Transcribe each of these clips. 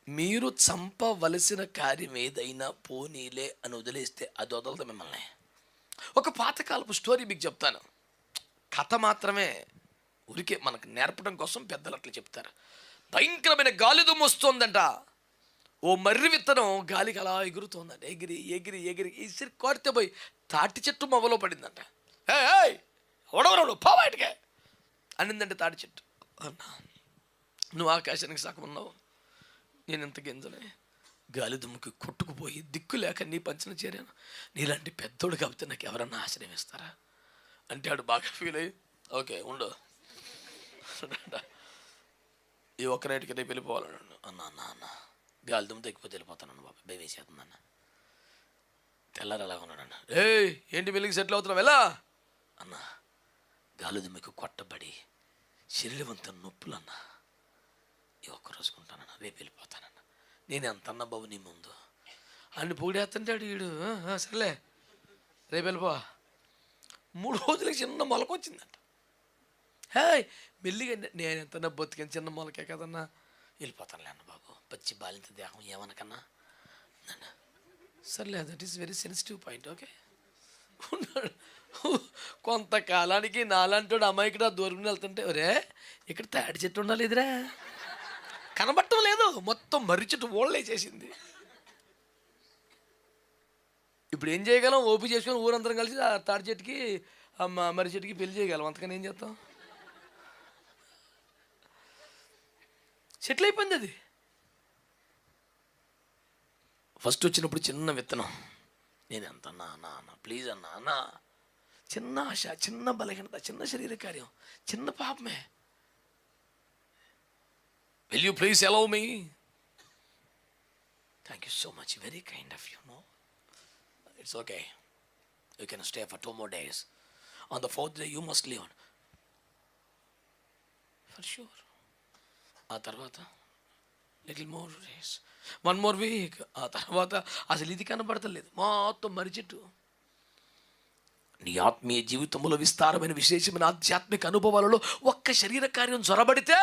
మీరు చంపవలసిన కార్యం ఏదైనా పోనీలే అని వదిలేస్తే అది వదలదు మిమ్మల్ని. ఒక పాతకాలపు స్టోరీ మీకు చెప్తాను. కథ మాత్రమే, ఊరికే మనకు నేర్పడం కోసం పెద్దలు అట్లా చెప్తారు. భయంకరమైన గాలి దుమ్ము వస్తుందంట. ఓ మర్రి విత్తనం గాలికి అలా ఎగురుతోందంట. ఎగిరి ఎగిరి ఎగిరి ఇసిరి కొడితే పోయి తాటి చెట్టు మొవలో పడిందంట. ఏయ్ ఓడవరాడు పో బయటికే అనిందంటే తాటి చెట్టు. అన్నా, నువ్వు ఆకాశానికి సగం ఉన్నావు, నేను ఇంత గింజనే. గాలి దుమ్ముకి కొట్టుకుపోయి దిక్కు లేక నీ పంచన చేరాను. నీలాంటి పెద్దోడు కాబట్టి నాకు ఎవరన్నా ఆశ్రయం ఇస్తారా అంటే ఆడు బాగా ఫీల్ అయ్యి ఓకే ఉండు ఈ ఒక్క నైట్కి రేపు వెళ్ళిపోవాలన్నాడు. అన్న గాలి దుమ్ము తగ్గిపోతే వెళ్ళిపోతాను బాబా, భయం వేసేస్తుందన్న. తెల్లారు అలాగ ఉన్నాడు. ఏంటి వెళ్ళి సెటిల్ అవుతున్నావు ఎలా అన్న? గాలి దుమ్ముకి కొట్టబడి శరీరవంతం నొప్పులు అన్న. ఈ ఒక్కరోజుకుంటానన్న, రేపు వెళ్ళిపోతానన్న. నేను ఎంత అన్న బాబు నీ ముందు అన్ని పొగిడేస్తుంటాడు వీడు. సర్లే రేపు వెళ్ళిపో. 3 రోజులకి చిన్న మొలక వచ్చిందంట. మెల్లిగా నేను ఎంత బతికని చిన్న మొలకే కదన్నా, వెళ్ళిపోతానులే అన్న బాబు, పచ్చి బాలింత దేహం ఏమనకన్నా. సర్లే, that is very sensitive point. Okay ఉన్నాడు. కొంతకాలానికి నాలంటాడు అమ్మాయికి దూరం వెళ్తుంటే ఒరే ఇక్కడ తాడి చెట్టు ఉండాలి ఎదురా కనబట్టం లేదు, మొత్తం మర్రి చెట్టు ఓళ్ళేసేసింది. ఇప్పుడు ఏం చేయగలం? ఓపి చేసుకొని ఊరందరం కలిసి ఆ తాడి చెట్టుకి మర్రి చెట్టుకి పెళ్లి చేయగలం, అంతకని ఏం చేస్తాం? సెటిల్ అయిపోయింది అది. ఫస్ట్ వచ్చినప్పుడు చిన్న విత్తనం, నేను ఎంత అన్నా ప్లీజ్ అన్నా, చిన్న ఆశ, చిన్న బలహీనత, చిన్న శరీర కార్యం, చిన్న పాపమే. Will you please allow me? Thank you so much. Very kind of you, no? It's okay. You can stay for 2 more days. On the 4th day, you must leave. For sure. ఆ తర్వాత little more days, 1 more week. ఆ తర్వాత అసలు ఇది కనబడతలేదు, మొత్తం మర్రి చెట్టు. నీ ఆత్మీయ జీవితంలో విస్తారమైన విశేషమైన ఆధ్యాత్మిక అనుభవాలలో ఒక్క శరీర కార్యం జ్వరబడితే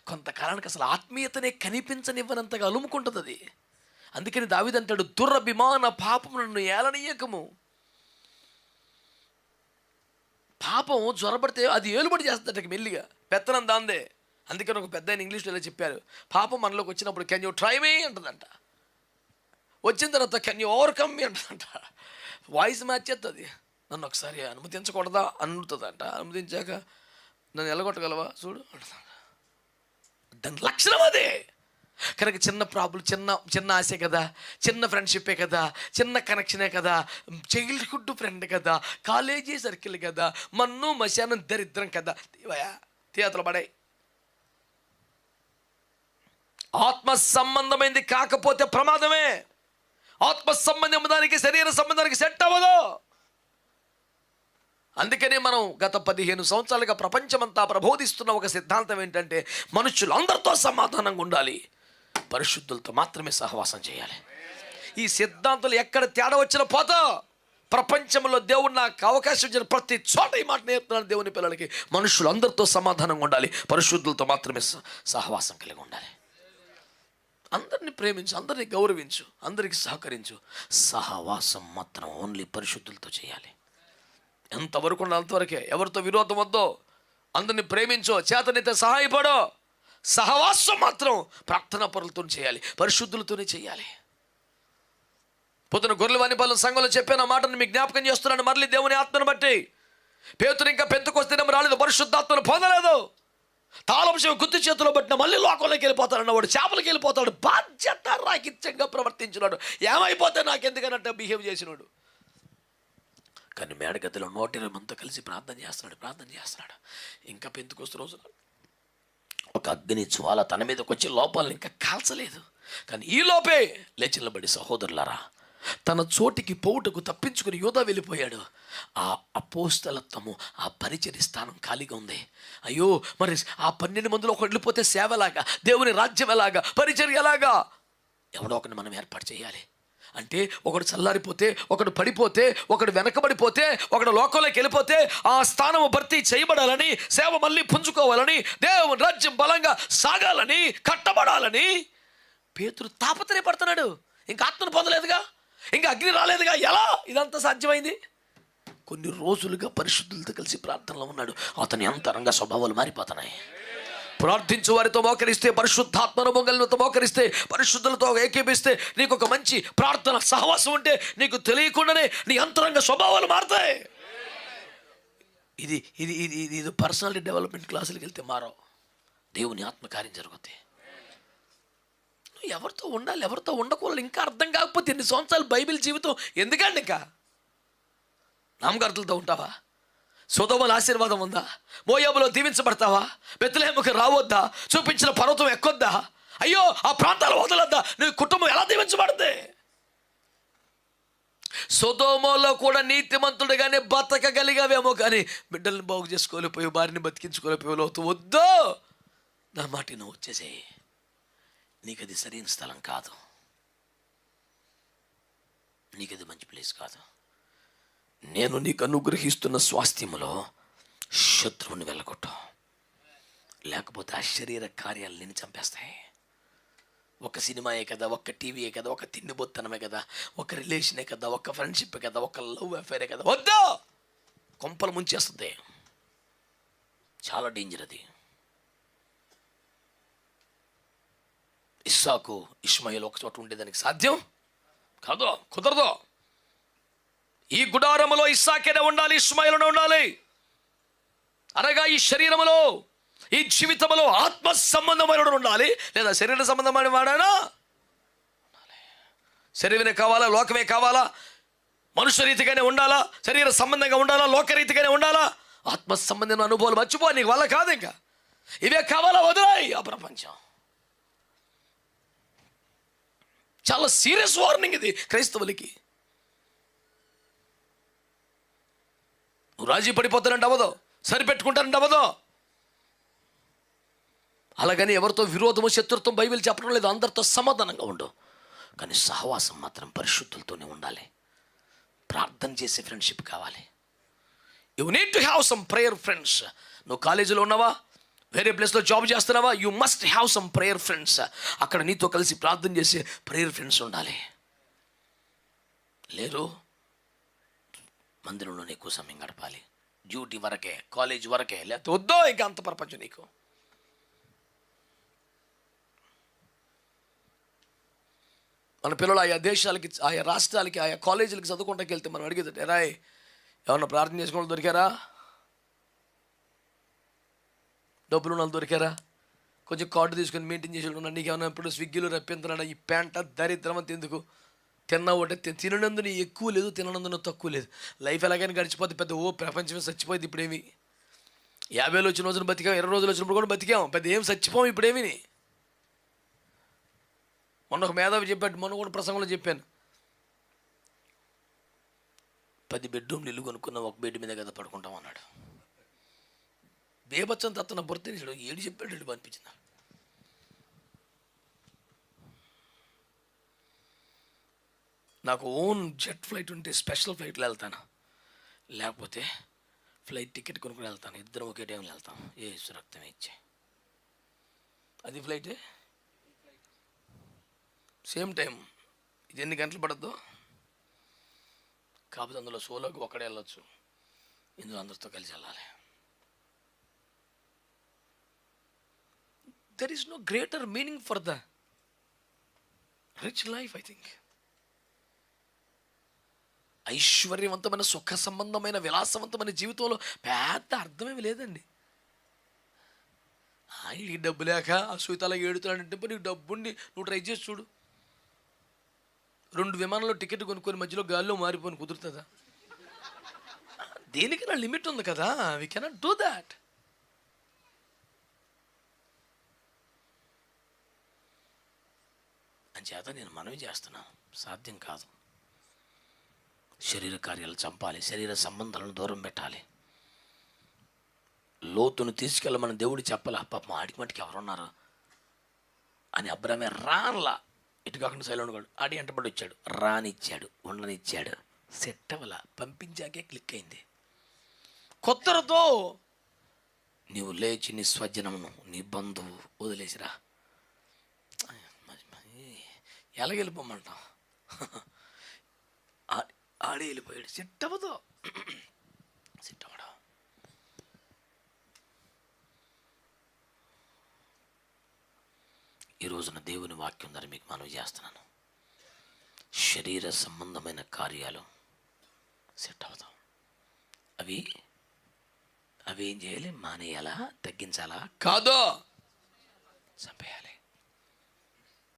కొంతకాలానికి అసలు ఆత్మీయతనే కనిపించనివ్వనంతగా అలుముకుంటుంది అది. అందుకని దావీదు అంటాడు, దురభిమాన పాపములను ఏలనీయకము. పాపం జ్వరపడితే అది ఏలుబడి చేస్తుందట మెల్లిగా, పెత్తనం దాందే. అందుకని ఒక పెద్ద ఆయన ఇంగ్లీష్లో ఇలా చెప్పారు, పాపం మనలోకి వచ్చినప్పుడు కెన్ యూ ట్రై మీ అంటుందంట, వచ్చిన తర్వాత కెన్ యూ ఓవర్కమ్ మీ అంటుందంట. వాయిస్ మ్యాచ్ చేస్తుంది. నన్ను ఒకసారి అనుమతించకూడదా అనుతుందంట. అనుమతించాక నన్ను ఎలగొట్టగలవా చూడు అంటుందంట. దాని లక్షణం అదే. కనుక చిన్న ప్రాబ్లం, చిన్న ఆశే కదా, చిన్న ఫ్రెండ్షిప్పే కదా, చిన్న కనెక్షనే కదా, చైల్డ్హుడ్ ఫ్రెండ్ కదా, కాలేజీ సర్కిల్ కదా, మన్ను మశానం దరిద్రం కదా, తీతలు పడే. ఆత్మ సంబంధమైంది కాకపోతే ప్రమాదమే. ఆత్మ సంబంధం దానికి శరీర సంబంధానికి సెట్ అవ్వదు. అందుకనే మనం గత 15 సంవత్సరాలుగా ప్రపంచమంతా ప్రబోధిస్తున్న ఒక సిద్ధాంతం ఏంటంటే మనుషులు అందరితో సమాధానంగా ఉండాలి, పరిశుద్ధులతో మాత్రమే సహవాసం చేయాలి. ఈ సిద్ధాంతాలు ఎక్కడ తేడా వచ్చిన పోతా ప్రపంచంలో దేవుడు నాకు అవకాశం ఇచ్చిన ప్రతి చోట ఈ మాట నేర్పుతున్నాను దేవుని పిల్లలకి, మనుషులు అందరితో సమాధానంగా ఉండాలి, పరిశుద్ధులతో మాత్రమే సహవాసం కలిగి ఉండాలి. అందరినీ ప్రేమించు, అందరినీ గౌరవించు, అందరికి సహకరించు. సహవాసం మాత్రం ఓన్లీ పరిశుద్ధులతో చేయాలి. ఎంతవరకు ఉండాలి అంతవరకే. ఎవరితో విరోధం వద్దో, అందరిని ప్రేమించో, చేతనైతే సహాయపడో. సహవాసం మాత్రం ప్రార్థనా పరులతో చేయాలి, పరిశుద్ధులతోనే చేయాలి. పొద్దున గొర్రెలవాణిపాలెం సంఘంలో చెప్పిన మాటను మీకు జ్ఞాపకం చేస్తున్నాను. మరలి దేవుని ఆత్మను బట్టి పేతురు ఇంకా పెంతెకొస్తే రాలేదు, పరిశుద్ధాత్మను పొందలేదు. తాళంశం గుత్తి చేతిలో పట్టిన మళ్ళీ లోకంలోకి వెళ్ళిపోతాడు, వాడు చేపలకి వెళ్ళిపోతాడు. బాధ్యత రాహిత్యంగా ప్రవర్తించినాడు. ఏమైపోతే నాకెందుకనంటే బిహేవ్ చేసినాడు. కానీ మేడగదిలో 120 మందితో కలిసి ప్రార్థన చేస్తున్నాడు. ఇంకా పెంతెకొస్తే రోజు ఒక అగ్ని జ్వాల తన మీదకి వచ్చి లోపాలను ఇంకా కాల్చలేదు. కానీ ఈ లోపే లేచి నిలబడి, సహోదరులారా, తన చోటికి పోవుటకు తప్పించుకుని యూదా వెళ్ళిపోయాడు. ఆ అపోస్తలత్వము, ఆ పరిచర్య స్థానం ఖాళీగా ఉంది. అయ్యో, మరి ఆ 12 మందిలో ఒకటి వెళ్ళిపోతే సేవలాగా, దేవుని రాజ్యం ఎలాగా, పరిచర్య ఎలాగా? ఎవడో ఒకటి మనం ఏర్పాటు చేయాలి. అంటే ఒకడు చల్లారిపోతే, ఒకడు పడిపోతే, ఒకడు వెనకబడిపోతే, ఒకడు లోకంలోకి వెళ్ళిపోతే ఆ స్థానము భర్తీ చేయబడాలని, సేవ మళ్ళీ పుంజుకోవాలని, దేవుని రాజ్యం బలంగా సాగాలని, కట్టబడాలని పేతురు తాపత్రయపడుతున్నాడు. ఇంకా ఆత్మను పొందలేదుగా, ఇంకా అగ్ని రాలేదుగా, ఎలా ఇదంతా సాధ్యమైంది? కొన్ని రోజులుగా పరిశుద్ధులతో కలిసి ప్రార్థనలో ఉన్నాడు. అతని అంతరంగ స్వభావాలు మారిపోతున్నాయి. ప్రార్థించు వారితో మోకరిస్తే, పరిశుద్ధాత్మను మొంగలతో మోకరిస్తే, పరిశుద్ధులతో ఏకీపిస్తే, నీకు ఒక మంచి ప్రార్థన సహవాసం ఉంటే నీకు తెలియకుండానే నీ అంతరంగ స్వభావాలు మారుతాయి. ఇది ఇది ఇది ఇది పర్సనాలిటీ డెవలప్మెంట్ క్లాసులకు వెళ్తే మారవు. దేవుని ఆత్మకార్యం జరుగుతాయి. నువ్వు ఎవరితో ఉండాలి, ఎవరితో ఉండకూడదు ఇంకా అర్థం కాకపోతే ఎన్ని సంవత్సరాలు బైబిల్ జీవితం ఎందుకండి? ఇంకా నామకార్థులతో ఉంటావా? సొదొమలో ఆశీర్వాదం ఉందా? మోయాబులో దీవించబడతావా? బెత్లెహేముకు రావద్దా? చూపించిన పర్వతం ఎక్కొద్దా? అయ్యో ఆ ప్రాంతాలు వదలొద్దా? నీ కుటుంబం ఎలా దీవించబడుతుంది? సొదొమలో కూడా నీతిమంతుడుగానే బతకగలిగావేమో, కానీ బిడ్డల్ని బాగు చేసుకోలేకపోయి, భార్యని బతికించుకోలేకపోయి వద్దు, నా మాట నువ్వు వచ్చేసేయి. నీకు అది సరైన స్థలం కాదు, నీకు అది మంచి ప్లేస్ కాదు. నేను నీకు అనుగ్రహిస్తున్న స్వాస్థ్యములో శత్రువుని వెళ్ళగొట్టు, లేకపోతే ఆ శరీర కార్యాలు నిన్ను చంపేస్తాయి. ఒక సినిమాయే కదా, ఒక టీవీయే కదా, ఒక తిండిబొత్తనమే కదా, ఒక రిలేషనే కదా, ఒక ఫ్రెండ్షిప్ కదా, ఒక లవ్ అఫేరే కదా, వద్దు, కొంపలు ముంచేస్తుంది. చాలా డేంజర్ అది. ఇస్సాకు ఇష్మాయేలు ఒక చోట ఉండేదానికి సాధ్యం కాదు, కుదరదు. ఈ గుడారములో ఇస్సాకేనే ఉండాలి, ఇష్మాయేలునే ఉండాలి. అనగా ఈ శరీరములో, ఈ జీవితంలో ఆత్మ సంబంధమైన ఉండాలి, లేదా శరీర సంబంధమైన వాడైనా ఉండాలి. శరీరమే కావాలా, లోకమే కావాలా? మనుష్య రీతిగానే ఉండాలా? శరీర సంబంధంగా ఉండాలా? లోకరీతిగానే ఉండాలా? ఆత్మ సంబంధమైన అనుభవాలు మర్చిపో, నీకు వల్ల కాదు. ఇంకా ఇవే కావాలా? వదిలాయి ఆ ప్రపంచం. చాలా సీరియస్ వార్నింగ్ ఇది క్రైస్తవులకి. నువ్వు రాజీ పడిపోతానంటే అవ్వదు, సరిపెట్టుకుంటానంటే అవ్వదు. అలాగని ఎవరితో విరోధము, శత్రుత్వం బైబిల్ చెప్పడం లేదు. అందరితో సమాధానంగా ఉండు, కానీ సహవాసం మాత్రం పరిశుద్ధులతోనే ఉండాలి. ప్రార్థన చేసే ఫ్రెండ్షిప్ కావాలి. You need to have some prayer friends. నువ్వు కాలేజీలో ఉన్నావా, వేరే ప్లేస్లో జాబ్ చేస్తున్నావా, you must have some prayer friends. అక్కడ నీతో కలిసి ప్రార్థన చేసే ప్రేయర్ ఫ్రెండ్స్ ఉండాలి. లేరు, మందిరంలోనే ఎక్కువ సమయం గడపాలి, డ్యూటీ వరకే, కాలేజ్ వరకే, లేకపోతే వద్దో ఇంకా అంత ప్రపంచం నీకు. మన పిల్లలు ఆయా దేశాలకి, ఆయా రాష్ట్రాలకి, ఆయా కాలేజీలకి చదువుకుంటాకి వెళ్తే మనం అడిగేది, రాయ్ ఏమన్నా ప్రార్థన చేసుకోవడం దొరికారా? డబ్బులు వాళ్ళు దొరికారా? కొంచెం కార్డు తీసుకొని మెయింటైన్ చేసి ఉన్నాడు. నీకు ఏమన్నా ఇప్పుడు స్విగ్గీలో రప్పించున్నాడా? ఈ ప్యాంట దరిద్రం అంత ఎందుకు? తిన్నా ఒకటే, తిననందున ఎక్కువ లేదు, తిననందున తక్కువ లేదు. లైఫ్ ఎలాగైనా గడిచిపోతే పెద్ద ప్రపంచమే చచ్చిపోయింది. ఇప్పుడేమి 50 వచ్చిన రోజులు బతికాం, 20 రోజులు వచ్చినప్పుడు కూడా బతికాం, పెద్ద ఏం చచ్చిపోం ఇప్పుడేమి. మొన్న ఒక మేధావి చెప్పాడు, మొన్న కూడా ప్రసంగంలో చెప్పాను, 10 బెడ్రూమ్లు ఇల్లు కొనుక్కున్న ఒక బెడ్ మీద కదా పడుకుంటాం అన్నాడు. బేబచ్చని తత్తున్న బొర్తేసాడు, ఏడు చెప్పాడు, ఏడు అనిపించింది. నాకు ఓన్ జెట్ ఫ్లైట్ ఉంటే స్పెషల్ ఫ్లైట్లో వెళ్తాను, లేకపోతే ఫ్లైట్ టికెట్ కొనుక్కుని వెళ్తాను. ఇద్దరం ఒకే టైంలో వెళ్తాం, ఏ రక్తం ఇచ్చే అది ఫ్లైటే సేమ్ టైం. ఇది ఎన్ని గంటలు పడద్దు, కాకపోతే అందులో సోలోకి ఒక్కడే వెళ్ళొచ్చు, ఇందులో అందరితో కలిసి వెళ్ళాలి. There is no greater meaning for the rich life, I think. ఐశ్వర్యవంతమైన, సుఖ సంబంధమైన, విలాసవంతమైన జీవితంలో పెద్ద అర్థమేమి లేదండి. ఈ డబ్బు లేక అసూతలా ఏడుతాడంటే నీకు డబ్బుండి నువ్వు ట్రై చేసి చూడు. 2 విమానంలో టికెట్ కొనుక్కొని మధ్యలో గాల్లో మారిపోని కుదురుతుందా? దేనికైనా లిమిట్ ఉంది కదా. We cannot do that. అంచేత నేను మనవి చేస్తున్నాను, సాధ్యం కాదు. శరీర కార్యాలు చంపాలి, శరీర సంబంధాలను దూరం పెట్టాలి. లోతును తీసుకెళ్ళమని దేవుడు చెప్పాల. పాపం ఆడికి మట్టికి ఎవరున్నారు అని అబ్రామే రాన్లా, ఇటు కాకుండా సైలెంట్ కూడా ఆడి ఎంటబడి వచ్చాడు, రానిచ్చాడు, ఉండనిచ్చాడు, సెట్ అవ్వలా, పంపించాకే క్లిక్ అయింది. కొత్తరతో నీవు లేచి నీ స్వజనమును, నీ బంధువు వదిలేసిరా. ఎలాగెళ్ళిపోమంటాం? ఆడే వెళ్ళిపోయాడు. సెట్ అవ్వదు, సెట్ అవ్వడం. ఈ రోజున దేవుని వాక్యం ద్వారా మీకు మనవి చేస్తున్నాను, శరీర సంబంధమైన కార్యాలు సెట్ అవుతాం. అవి ఏం చేయాలి? మానేయాలా? తగ్గించాలా? కాదు, చంపేయాలి.